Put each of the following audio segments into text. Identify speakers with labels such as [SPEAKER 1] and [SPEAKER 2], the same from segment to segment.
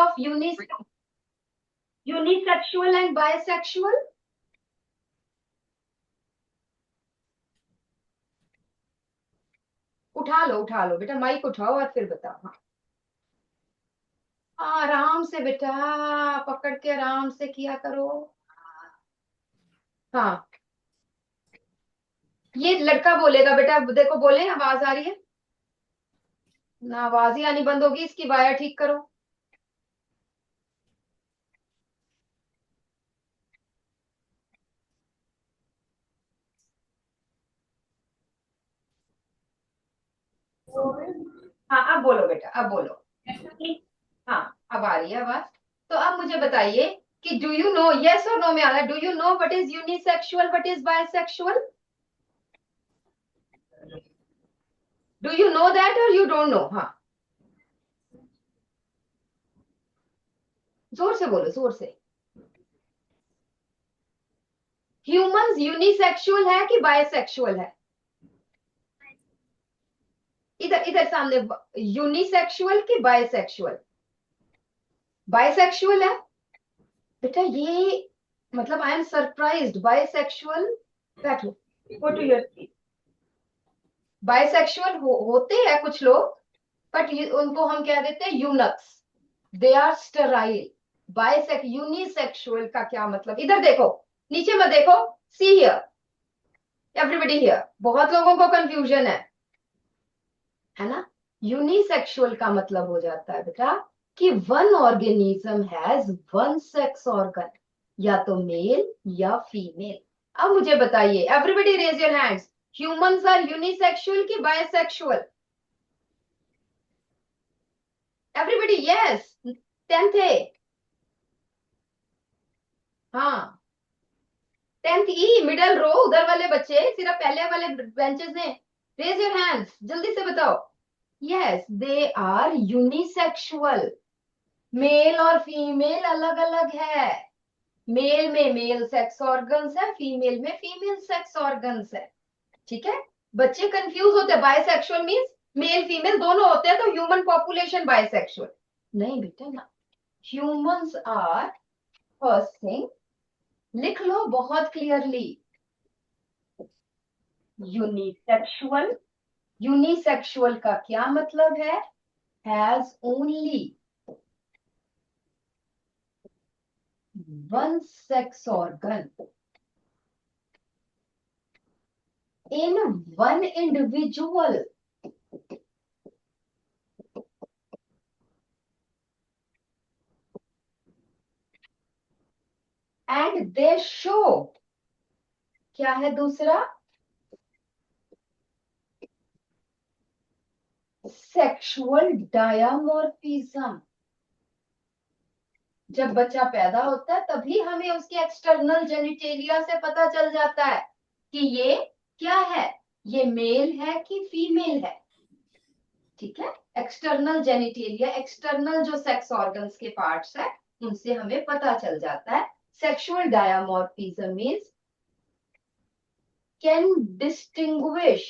[SPEAKER 1] of unisexual and bisexual? उठा लो बेटा, mic उठाओ और फिर बताओ। हाँ आराम से बेटा, पकड़ के आराम से किया करो। हाँ ये लड़का बोलेगा बेटा, देखो बोले, आवाज आ रही है ना? आवाज ही आनी बंद होगी इसकी, वायर ठीक करो। हाँ अब बोलो बेटा, अब बोलो। हाँ अब आ रही है आवाज। तो अब मुझे बताइए कि डू यू नो, यस और नो में आना, do you know what is unisexual, what is bisexual? Do you know that और यू डोंट नो? हाँ जोर से बोलो, जोर से। ह्यूमंस यूनिसेक्सुअल है कि बायसेक्सुअल है? इधर इधर सामने, यूनिसेक्सुअल कि बायसेक्सुअल? बायसेक्सुअल है बेटा ये, मतलब आई एम सरप्राइज्ड। बायसेक्सुअल, बैठो, go to your seat. Bisexual होते हैं कुछ लोग, बट उनको हम कह देते हैं eunuchs, they are sterile. Unisexual का क्या मतलब? इधर देखो, नीचे मत देखो, सी हियर, एवरीबडी हियर। बहुत लोगों को कंफ्यूजन है ना? यूनिसेक्सुअल का मतलब हो जाता है बेटा कि one organism has one sex organ, या तो मेल या फीमेल। अब मुझे बताइए, everybody raise your hands, humans are unisexual कि bisexual? Everybody yes, 10th A. हाँ 10th ई, मिडल रो, उधर वाले बच्चे, सिर्फ पहले वाले बेंचेस ने रेज योर हैंड्स, जल्दी से बताओ। Yes they are unisexual. Male और फीमेल अलग अलग है। मेल में मेल सेक्स ऑर्गन्स है, फीमेल में फीमेल सेक्स ऑर्गन्स है। ठीक है, बच्चे कंफ्यूज होते हैं, बायसेक्सुअल मींस मेल फीमेल दोनों होते हैं, तो ह्यूमन पॉपुलेशन बायसेक्सुअल नहीं बेटा ना। ह्यूमंस आर, फर्स्ट थिंग लिख लो बहुत क्लियरली, यूनिसेक्सुअल। यूनिसेक्सुअल का क्या मतलब है? Has only one sex organ in one individual, and they show, क्या है दूसरा? Sexual dimorphism. जब बच्चा पैदा होता है तभी हमें उसके एक्सटर्नल जेनिटेलिया से पता चल जाता है कि ये क्या है, ये मेल है कि फीमेल है। ठीक है, एक्सटर्नल जेनिटेलिया, एक्सटर्नल जो सेक्स ऑर्गन्स के पार्ट्स है, उनसे हमें पता चल जाता है। Sexual dimorphism means can distinguish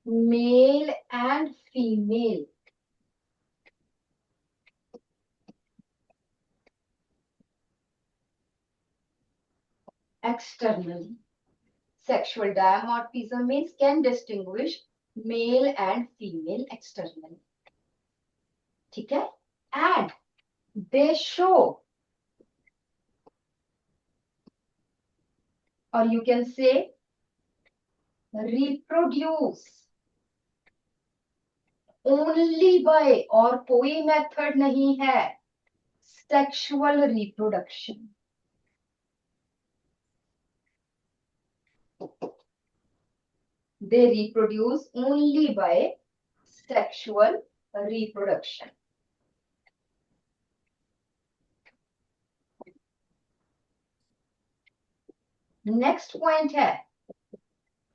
[SPEAKER 1] male and female externally. Sexual dimorphism means can distinguish male and female externally. ठीक है, and they show, or you can say reproduce only by, और कोई मेथड नहीं है, sexual reproduction. They reproduce only by sexual reproduction. Next point है,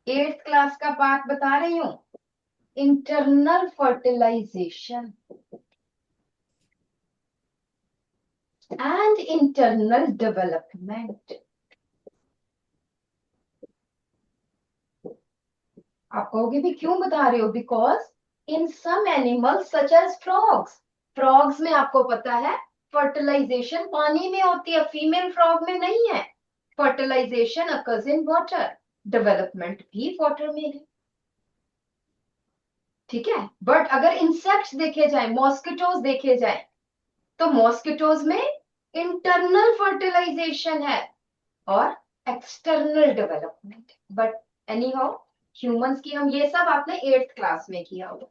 [SPEAKER 1] 8th class का part बता रही हूं, internal fertilisation and internal development. आप कहोगे भी क्यों बता रहे हो? Because in some animals such as frogs, frogs में आपको पता है फर्टिलाइजेशन पानी में होती है, फीमेल फ्रॉग में नहीं है। Fertilisation occurs in water, development भी वाटर में है। ठीक है, बट अगर इंसेक्ट्स देखे जाए, मॉस्किटोज देखे जाए, तो मॉस्किटोज में इंटरनल फर्टिलाइजेशन है और external development. But any how humans की हम ये सब आपने 8th क्लास में किया होगा,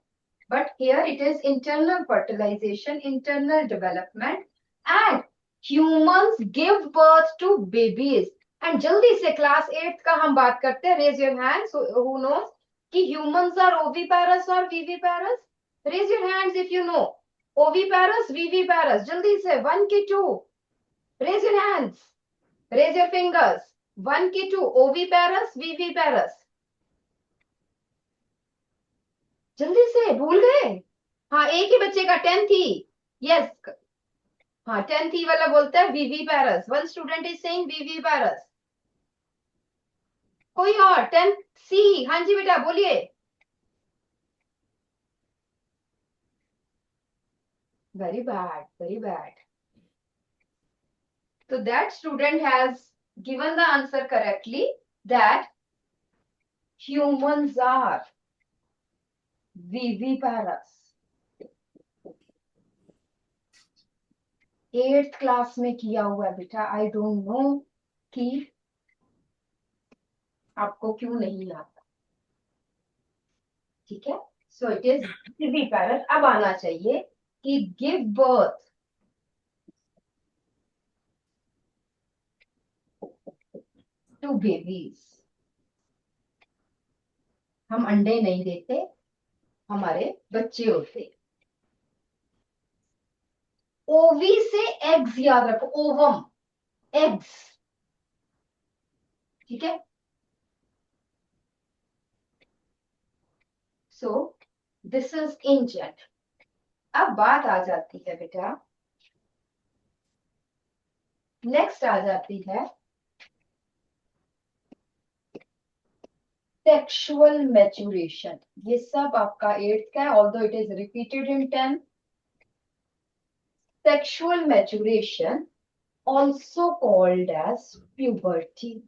[SPEAKER 1] but here it is internal fertilisation, internal development, and humans give birth to babies. And जल्दी से क्लास 8th का हम बात करते हैं। Raise your hands who knows कि ह्यूमंस आर ओविपेरस और viviparous. Raise your hands if you know oviparous viviparous, जल्दी से 1 की 2। Raise your hands, raise your fingers, 1 की 2, ओविपेरस विविपेरस, जल्दी से भूल गए? हाँ, एक ही बच्चे का 10th ही, यस। हाँ 10th ही वाला बोलता है viviparous, one student is saying viviparous. कोई और 10th सी? हाँ जी बेटा बोलिए। Very bad, very bad. So that student has given the answer correctly, that humans are viviparous. 8th class में किया हुआ है बेटा, आई डोंट नो कि आपको क्यों नहीं आता। ठीक है, सो इट इज viviparous। अब आना चाहिए कि गिव बर्थ टू बेबीज। हम अंडे नहीं देते, हमारे बच्चे होते। ओवी से एग्स याद रखो, ओवम, एग्स। ठीक है, सो दिस इज इंजन। अब बात आ जाती है बेटा, नेक्स्ट आ जाती है सेक्सुअल मैच्योरेशन। ये सब आपका 8th का है, although it is repeated in 10th। Sexual maturation also called as puberty.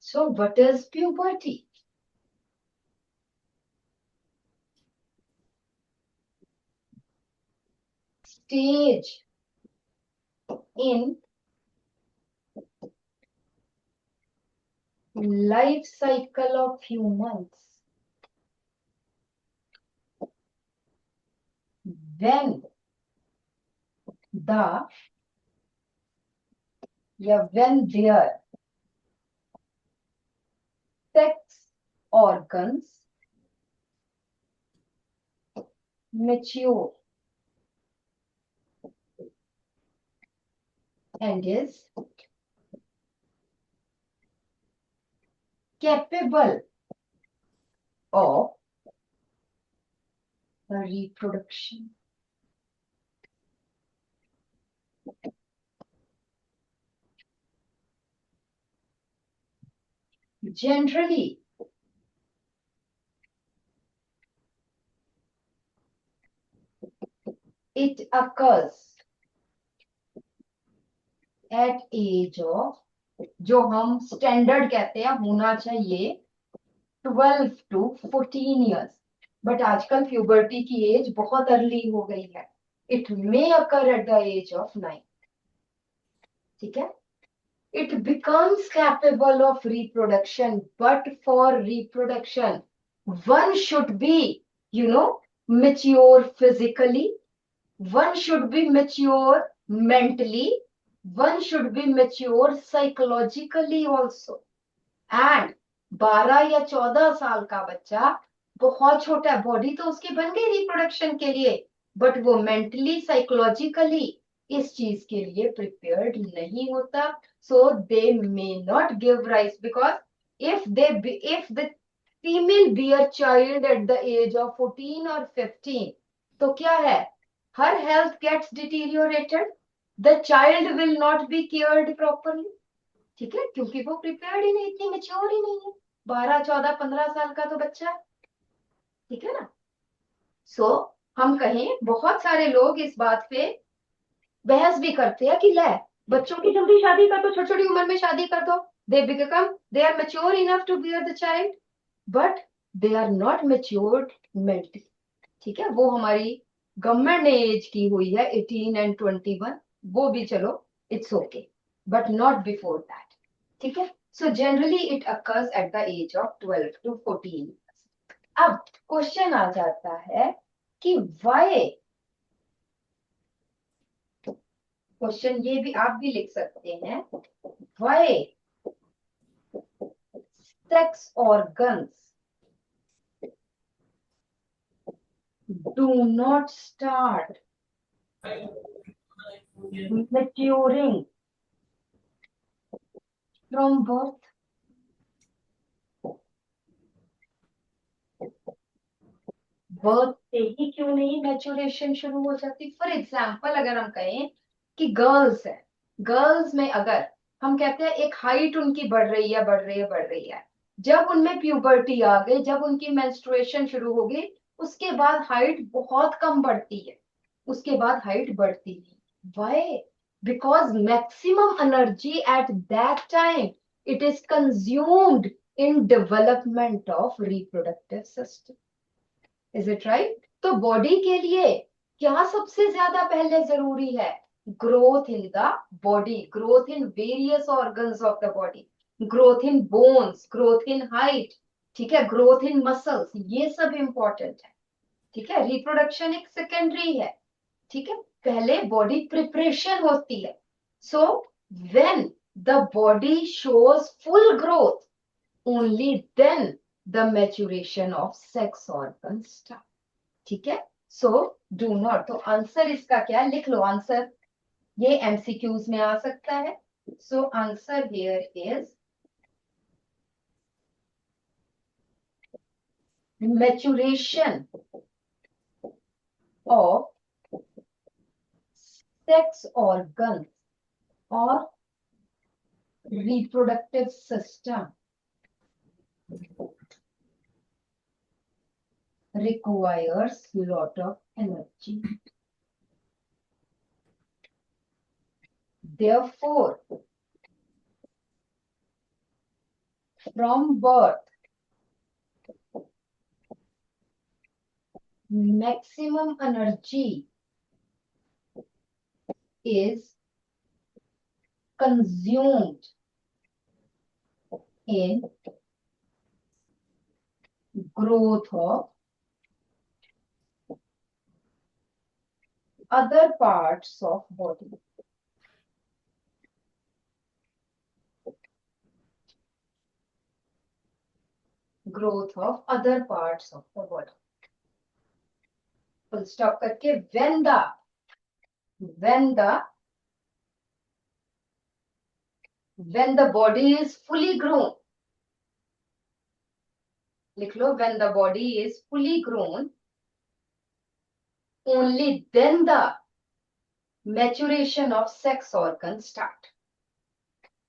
[SPEAKER 1] So what is puberty? Stage in life cycle of humans when the when their sex organs mature and is capable of reproduction. Generally, it occurs at age of, जो हम standard कहते हैं होना चाहिए 12 to 14 years, but आजकल puberty की age बहुत early हो गई है। It may occur at the age of 9। ठीक है, it becomes capable of reproduction, but for reproduction one should be, you know, mature physically, one should be mature mentally, one should be mature psychologically also, and 12 या 14 साल का बच्चा बहुत छोटा है, body तो उसकी बन गई रिप्रोडक्शन के लिए, बट वो मेंटली साइकोलॉजिकली इस चीज के लिए प्रिपेयर्ड नहीं होता। So they may not give rice, because if the female bear child at the age of 14 और 15, तो क्या है, her health gets deteriorated, the child will not be cared properly. ठीक है, क्योंकि वो प्रिपेयर्ड ही नहीं, इतनी मेच्योर ही नहीं है, 12, 14, 15 साल का तो बच्चा है। ठीक है ना। सो हम कहें, बहुत सारे लोग इस बात पे बहस भी करते हैं कि ले, बच्चों की जल्दी शादी कर दो, छोटी छोटी उम्र में शादी कर दो, they are mature enough to bear the child, but they are not matured mentally. ठीक है, वो हमारी गवर्नमेंट ने एज की हुई है 18 एंड 21, वो भी चलो it's okay, but not before that. ठीक है, so generally it occurs at the age of 12 to 14। अब क्वेश्चन आ जाता है कि वाई, क्वेश्चन ये भी आप भी लिख सकते हैं, why sex organs do not start maturing from birth। Birth से ही क्यों नहीं मैच्योरेशन शुरू हो जाती? फॉर एग्जाम्पल अगर हम कहें कि गर्ल्स है, गर्ल्स में अगर हम कहते हैं एक हाइट उनकी बढ़ रही है, बढ़ रही है, बढ़ रही है, जब उनमें प्यूबर्टी आ गई, जब उनकी मेंस्ट्रुएशन शुरू हो गई, उसके बाद हाइट बहुत कम बढ़ती है, उसके बाद हाइट बढ़ती नहीं। Why? Because maximum energy at that time it is consumed in development of reproductive system. Is it right? तो बॉडी के लिए क्या सबसे ज्यादा पहले जरूरी है? Growth in the body, growth in various organs of the body, growth in bones, growth in height, ठीक है, ग्रोथ इन मसल्स, ये सब इंपॉर्टेंट है। ठीक है, रिप्रोडक्शन एक सेकेंडरी है। ठीक है, पहले बॉडी प्रिपरेशन होती है। So when the body shows full growth, only then the maturation of sex organ start. ठीक है, सो डू नॉट, तो आंसर इसका क्या है, लिख लो आंसर, ये एमसीक्यूज में आ सकता है। So answer here is maturation of sex organ और reproductive system requires lot of energy. Therefore, from birth, maximum energy is consumed in growth of other parts of body. Growth of other parts of the body. Full stop करके when the body is fully grown, लिख लो, when the body is fully grown, only then the maturation of sex organs start.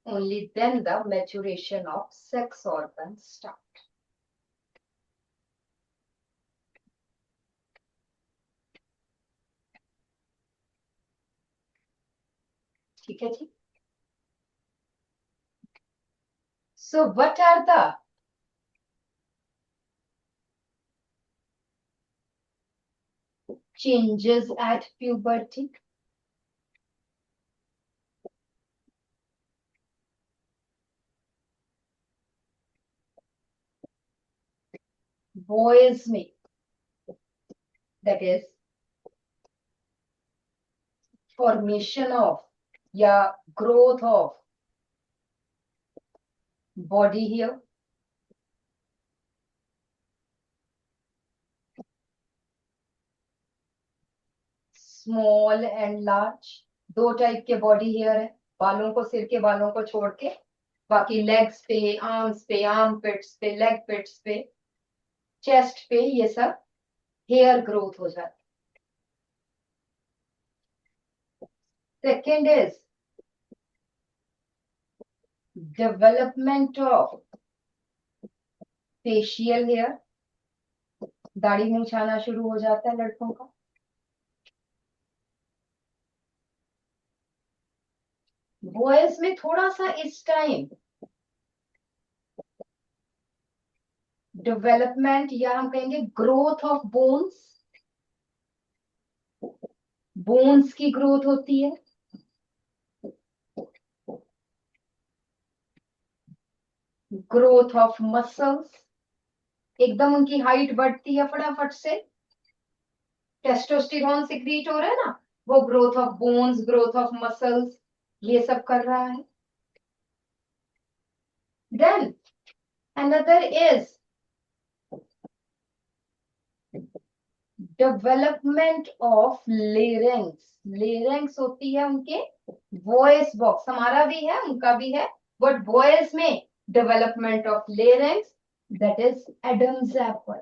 [SPEAKER 1] Only then the maturation of sex organs start. ठीक है जी। So what are the changes at puberty? Boys में, that is formation of या growth of body here, small and large, दो type के body hair है, बालों को, सिर के बालों को छोड़ के, बाकी लेग्स पे, आर्म्स पे, आर्म पिट्स पे, लेग पिट्स पे, चेस्ट पे, ये सब हेयर ग्रोथ हो जाती Second is development of facial hair. दाढ़ी मूंछ आना शुरू हो जाता है लड़कों का. बॉयज में थोड़ा सा इस टाइम डेवलपमेंट या हम कहेंगे ग्रोथ ऑफ बोन्स. बोन्स की ग्रोथ होती है. Growth of muscles. एकदम उनकी हाइट बढ़ती है फटाफट से. टेस्टोस्टेरोन सिक्रीट हो रहा है ना, वो growth of bones, growth of muscles, ये सब कर रहा है. Then another is development of larynx. Larynx होती है उनके वॉइस बॉक्स. हमारा भी है, उनका भी है, बट वॉइस में development of larynx, that is Adam's apple.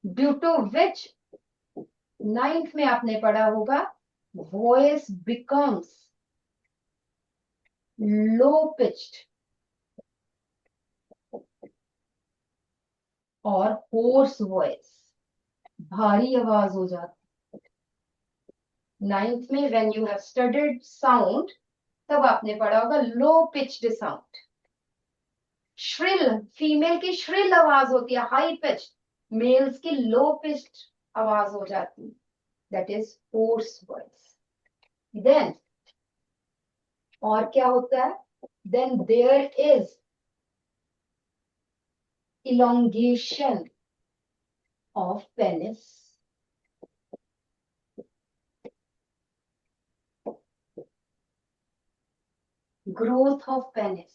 [SPEAKER 1] Due to which 9th में आपने पढ़ा होगा वॉइस बिकम्स लो पिच्ड और होर्स वॉइस, भारी आवाज हो जाती. 9th में when you have studied sound तब आपने पढ़ा होगा low pitched sound. Shrill, female की श्रिल आवाज होती है, हाई पिच्ड. मेल्स की लो पिच्ड आवाज हो जाती है, that is hoarse voice. Then और क्या होता है? Then there is elongation of penis. Growth of penis.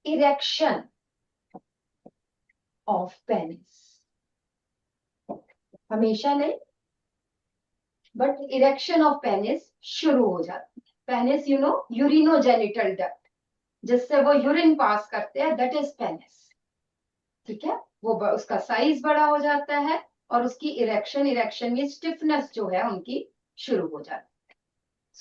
[SPEAKER 1] Erection of penis. हमेशा नहीं, बट इरेक्शन ऑफ पेनिस शुरू हो जाती है. Penis you know urinogenital duct, जिससे वो यूरिन पास करते हैं, दैट इज पेनिस. ठीक है, वो उसका साइज बड़ा हो जाता है और उसकी इरेक्शन में स्टिफनेस जो है उनकी शुरू हो जाती है.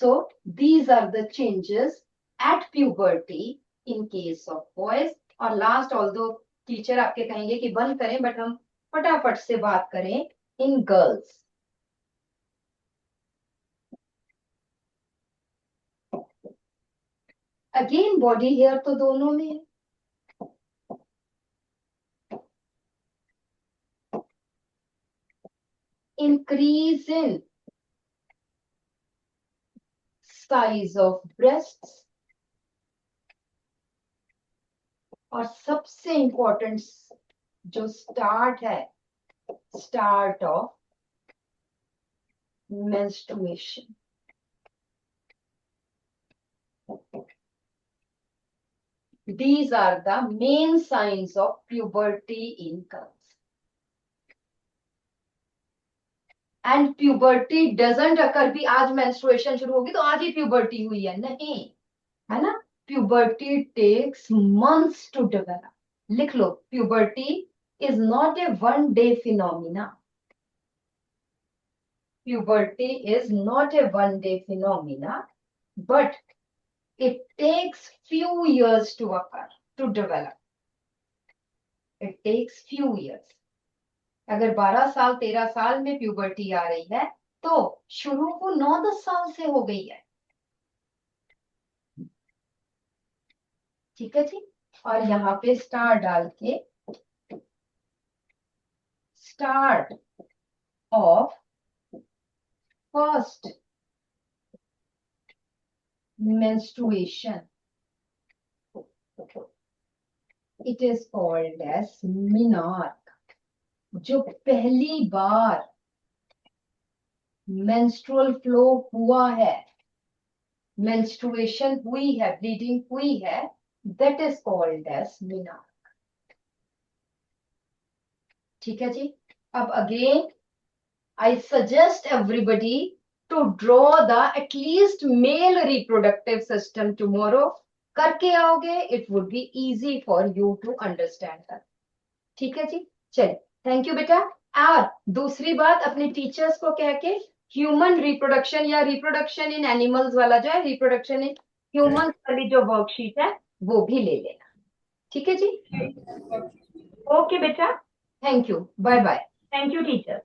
[SPEAKER 1] So these are the changes at puberty in case of boys. और लास्ट, ऑल्दो टीचर आपके कहेंगे कि बंद करें, बट हम फटाफट से बात करें in girls. Again body hair तो दोनों में है. Increase in size of breasts, और सबसे इंपॉर्टेंट जो स्टार्ट है, start of menstruation. These are the main signs of puberty in girls. And puberty doesn't occur भी आज menstruation शुरू होगी तो आज ही puberty हुई है, नहीं है ना. Puberty takes months to develop. लिख लो, puberty is not a one day phenomena. Puberty is not a one day phenomena, but it takes few years to occur, to develop. It takes few years. अगर 12 साल 13 साल में puberty आ रही है तो शुरू को 9-10 साल से हो गई है. ठीक है जी. और यहाँ पे स्टार डाल के start of first menstruation, it is called as menarche. जो पहली बार menstrual flow हुआ है, menstruation हुई है, bleeding हुई है, that is called as menarche. ठीक है जी. अब again I suggest everybody to draw the at least male reproductive system tomorrow. करके आओगे, it would be easy for you to understand that. ठीक है जी, चलिए, थैंक यू बेटा। और दूसरी बात, अपने टीचर्स को कह के ह्यूमन रिप्रोडक्शन या रिप्रोडक्शन इन एनिमल्स वाला जो है, रिप्रोडक्शन इन ह्यूमंस वाली जो वर्कशीट है वो भी ले लेना। ठीक है जी, ओके बेटा, thank you, bye bye.
[SPEAKER 2] Thank you teacher.